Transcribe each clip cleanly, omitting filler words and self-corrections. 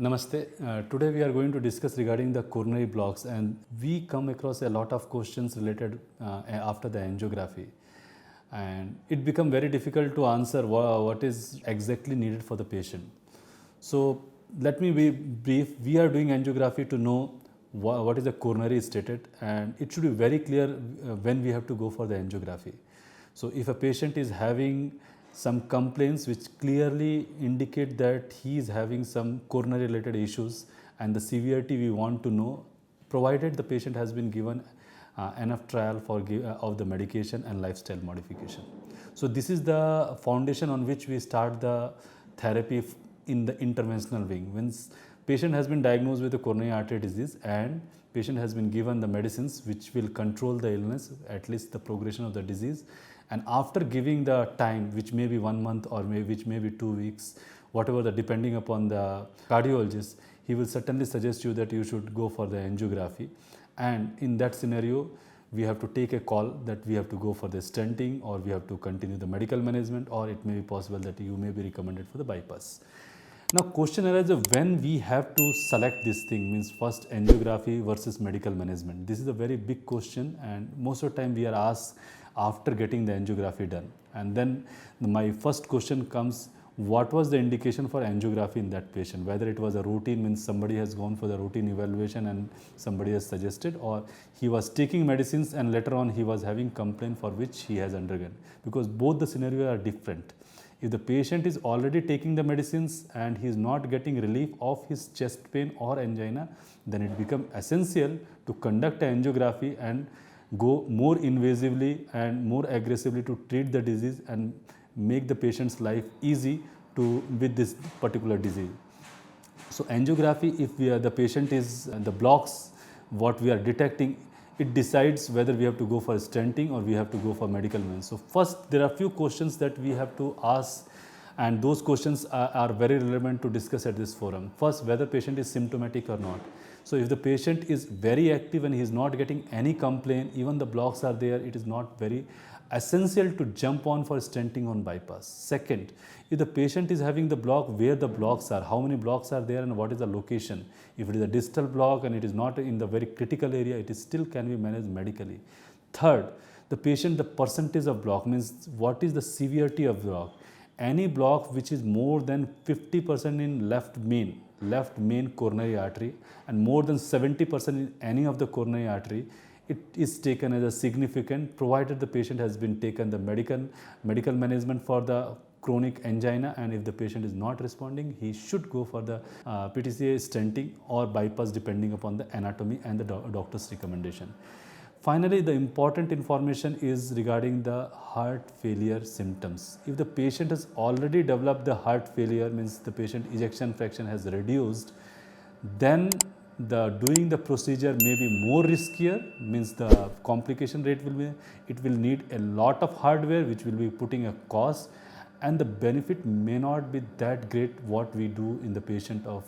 Namaste. Today we are going to discuss regarding the coronary blocks, and we come across a lot of questions related after the angiography, and it become very difficult to answer what is exactly needed for the patient. So let me be brief. We are doing angiography to know what is the coronary stated, and it should be very clear when we have to go for the angiography. So if a patient is having some complaints which clearly indicate that he is having some coronary related issues and the severity we want to know, provided the patient has been given enough trial of the medication and lifestyle modification. So this is the foundation on which we start the therapy in the interventional wing. When patient has been diagnosed with a coronary artery disease and patient has been given the medicines which will control the illness, at least the progression of the disease, and after giving the time, which may be 1 month or which may be 2 weeks, whatever the depending upon the cardiologist, he will certainly suggest you that you should go for the angiography. And in that scenario, we have to take a call that we have to go for the stenting, or we have to continue the medical management, or it may be possible that you may be recommended for the bypass. Now question arises when we have to select this thing, means first angiography versus medical management. This is a very big question, and most of the time we are asked after getting the angiography done. And then my first question comes, what was the indication for angiography in that patient? Whether it was a routine, means somebody has gone for the routine evaluation and somebody has suggested, or he was taking medicines and later on he was having complaint for which he has undergone. Because both the scenarios are different. If the patient is already taking the medicines and he is not getting relief of his chest pain or angina, then it becomes essential to conduct an angiography and go more invasively and more aggressively to treat the disease and make the patient's life easy with this particular disease. So angiography, if the patient is the blocks, what we are detecting, it decides whether we have to go for stenting or we have to go for medical means. So first, there are few questions that we have to ask, and those questions are very relevant to discuss at this forum. First, whether patient is symptomatic or not. So if the patient is very active and he is not getting any complaint, even the blocks are there, it is not very essential to jump on for stenting on bypass. Second, if the patient is having the block, where the blocks are, how many blocks are there and what is the location. If it is a distal block and it is not in the very critical area, it is still can be managed medically. Third, the patient, the percentage of block, means what is the severity of block. Any block which is more than 50% in left main coronary artery and more than 70% in any of the coronary artery, it is taken as a significant, provided the patient has been taken the medical management for the chronic angina, and if the patient is not responding, he should go for the PTCA stenting or bypass depending upon the anatomy and the doctor's recommendation. Finally, the important information is regarding the heart failure symptoms. If the patient has already developed the heart failure, means the patient ejection fraction has reduced, then doing the procedure may be more riskier, means the complication rate it will need a lot of hardware which will be putting a cost, and the benefit may not be that great what we do in the patient of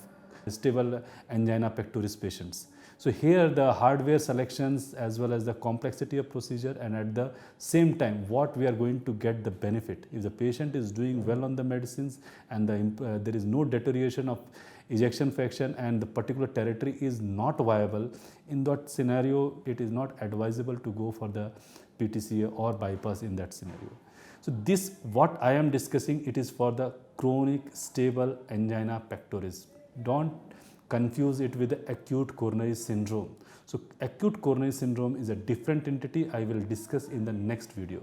stable angina pectoris patients. So here the hardware selections as well as the complexity of procedure, and at the same time what we are going to get the benefit. If the patient is doing well on the medicines and there is no deterioration of ejection fraction and the particular territory is not viable, in that scenario it is not advisable to go for the PTCA or bypass in that scenario. So this what I am discussing, it is for the chronic stable angina pectoris. Don't confuse it with the acute coronary syndrome. So acute coronary syndrome is a different entity. I will discuss in the next video.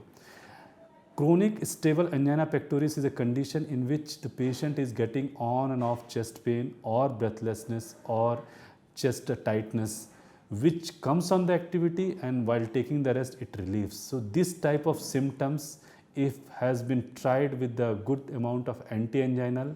Chronic stable angina pectoris is a condition in which the patient is getting on and off chest pain or breathlessness or chest tightness, which comes on the activity, and while taking the rest it relieves. So this type of symptoms, if has been tried with the good amount of anti-anginal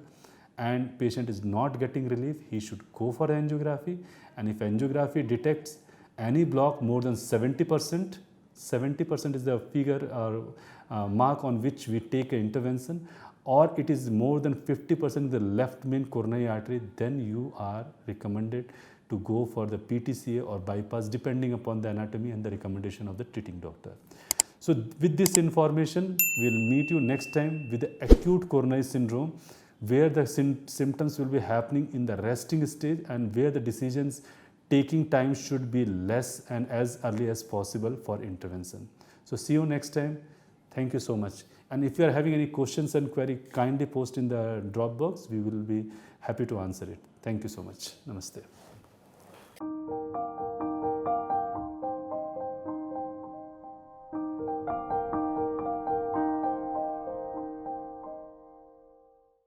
and patient is not getting relief, he should go for angiography. And if angiography detects any block more than 70%, 70% is the figure or mark on which we take an intervention, or it is more than 50% in the left main coronary artery, then you are recommended to go for the PTCA or bypass depending upon the anatomy and the recommendation of the treating doctor. So with this information, we will meet you next time with the acute coronary syndrome, where the symptoms will be happening in the resting stage, and where the decisions taking time should be less and as early as possible for intervention. So see you next time. Thank you so much. And if you are having any questions and query, kindly post in the drop box. We will be happy to answer it. Thank you so much. Namaste.